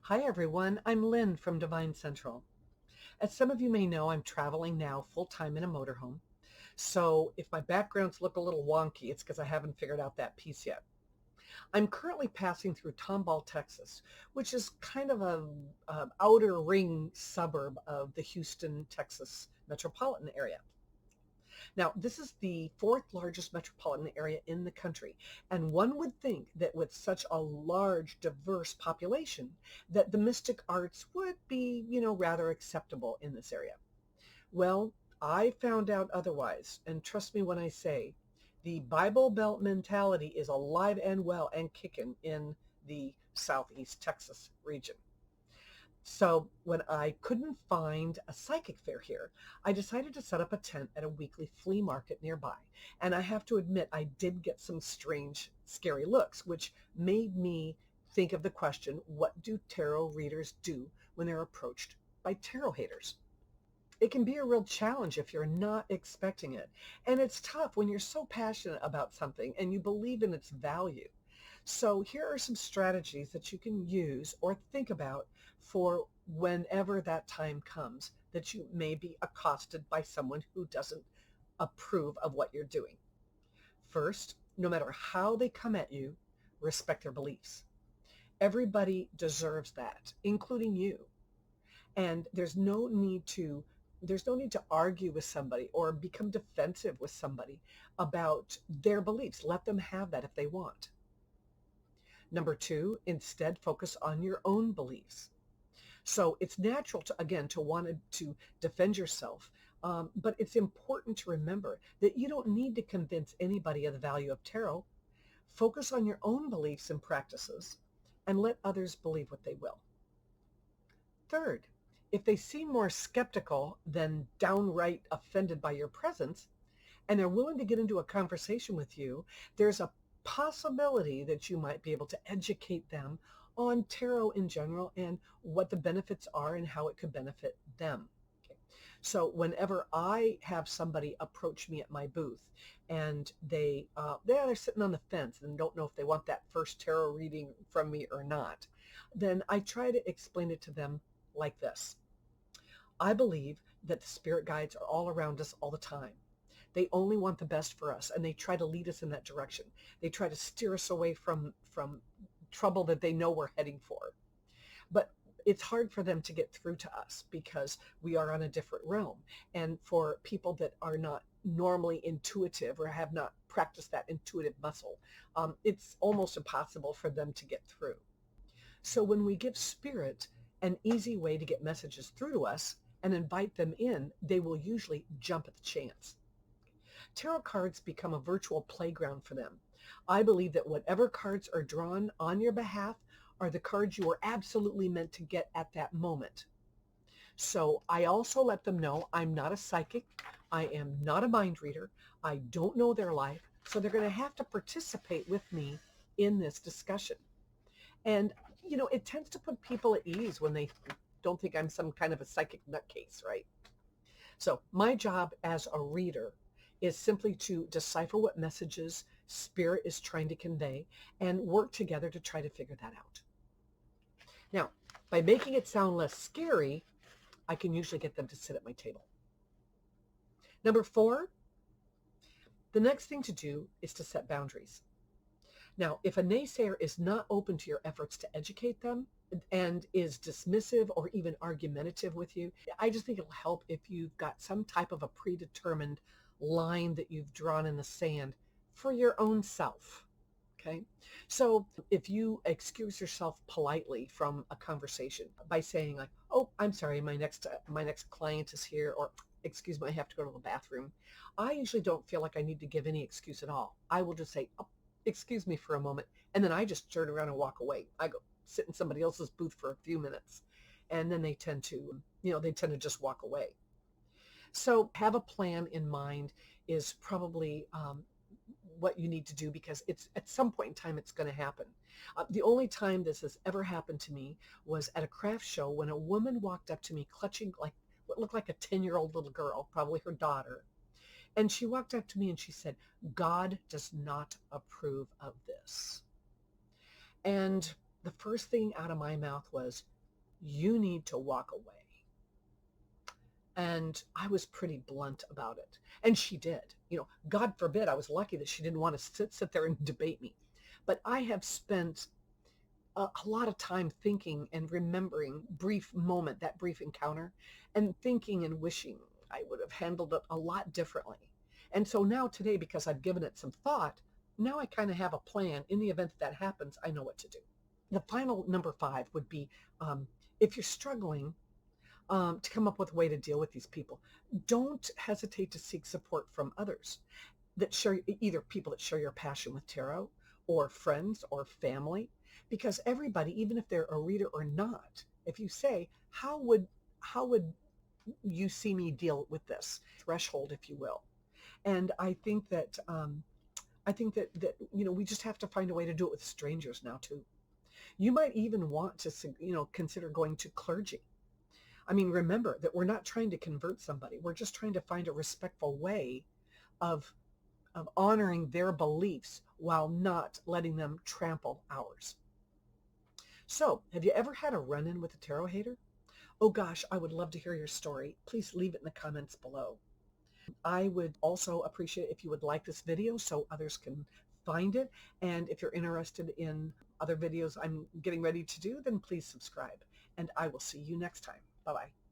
Hi everyone, I'm Lynn from Divine Central. As some of you may know, I'm traveling now full-time in a motorhome. So if my backgrounds look a little wonky, it's because I haven't figured out that piece yet. I'm currently passing through Tomball, Texas, which is kind of a outer ring suburb of the Houston, Texas metropolitan area. Now, this is the fourth largest metropolitan area in the country, and one would think that with such a large, diverse population, that the mystic arts would be, rather acceptable in this area. Well, I found out otherwise, and trust me when I say, the Bible Belt mentality is alive and well and kicking in the Southeast Texas region. So when I couldn't find a psychic fair here, I decided to set up a tent at a weekly flea market nearby. And I have to admit, I did get some strange, scary looks, which made me think of the question, what do tarot readers do when they're approached by tarot haters? It can be a real challenge if you're not expecting it. And it's tough when you're so passionate about something and you believe in its value. So here are some strategies that you can use or think about for whenever that time comes that you may be accosted by someone who doesn't approve of what you're doing. First, no matter how they come at you, respect their beliefs. Everybody deserves that, including you. And there's no need to argue with somebody or become defensive with somebody about their beliefs. Let them have that if they want. Number two, instead focus on your own beliefs. So it's natural to, again, to want to defend yourself. But it's important to remember that you don't need to convince anybody of the value of tarot. Focus on your own beliefs and practices and let others believe what they will. Third, if they seem more skeptical than downright offended by your presence, and they're willing to get into a conversation with you, there's a possibility that you might be able to educate them on tarot in general and what the benefits are and how it could benefit them. Okay. So whenever I have somebody approach me at my booth and they're sitting on the fence and don't know if they want that first tarot reading from me or not, then I try to explain it to them like this. I believe that the spirit guides are all around us all the time. They only want the best for us, and they try to lead us in that direction. They try to steer us away from trouble that they know we're heading for. But it's hard for them to get through to us because we are on a different realm. And for people that are not normally intuitive or have not practiced that intuitive muscle, it's almost impossible for them to get through. So when we give spirit an easy way to get messages through to us and invite them in, they will usually jump at the chance. Tarot cards become a virtual playground for them. I believe that whatever cards are drawn on your behalf are the cards you are absolutely meant to get at that moment. So I also let them know I'm not a psychic. I am not a mind reader. I don't know their life. So they're going to have to participate with me in this discussion. And, it tends to put people at ease when they don't think I'm some kind of a psychic nutcase, right? So my job as a reader is simply to decipher what messages spirit is trying to convey and work together to try to figure that out. Now, by making it sound less scary, I can usually get them to sit at my table. Number four, the next thing to do is to set boundaries. Now, if a naysayer is not open to your efforts to educate them and is dismissive or even argumentative with you, I just think it'll help if you've got some type of a predetermined line that you've drawn in the sand for your own self. Okay. So if you excuse yourself politely from a conversation by saying like, oh, I'm sorry, my next client is here, or excuse me, I have to go to the bathroom. I usually don't feel like I need to give any excuse at all. I will just say, oh, excuse me for a moment. And then I just turn around and walk away. I go sit in somebody else's booth for a few minutes. And then they tend to just walk away. So have a plan in mind is probably what you need to do, because it's at some point in time it's going to happen. The only time this has ever happened to me was at a craft show when a woman walked up to me clutching like what looked like a 10-year-old little girl, probably her daughter. And she walked up to me and she said, God does not approve of this. And the first thing out of my mouth was, You need to walk away. And I was pretty blunt about it. And she did. God forbid, I was lucky that she didn't want to sit there and debate me. But I have spent a lot of time thinking and remembering that brief encounter, and thinking and wishing I would have handled it a lot differently. And so now today, because I've given it some thought, now I kind of have a plan. In the event that happens, I know what to do. The final number 5 would be, if you're struggling to come up with a way to deal with these people, don't hesitate to seek support from others that share, either people that share your passion with tarot, or friends or family, because everybody, even if they're a reader or not, if you say, how would you see me deal with this threshold, if you will. And I think that we just have to find a way to do it with strangers now too. You might even want to consider going to clergy. I mean, remember that we're not trying to convert somebody. We're just trying to find a respectful way of honoring their beliefs while not letting them trample ours. So, have you ever had a run-in with a tarot hater? Oh gosh, I would love to hear your story. Please leave it in the comments below. I would also appreciate if you would like this video so others can find it. And if you're interested in other videos I'm getting ready to do, then please subscribe. And I will see you next time. Bye-bye.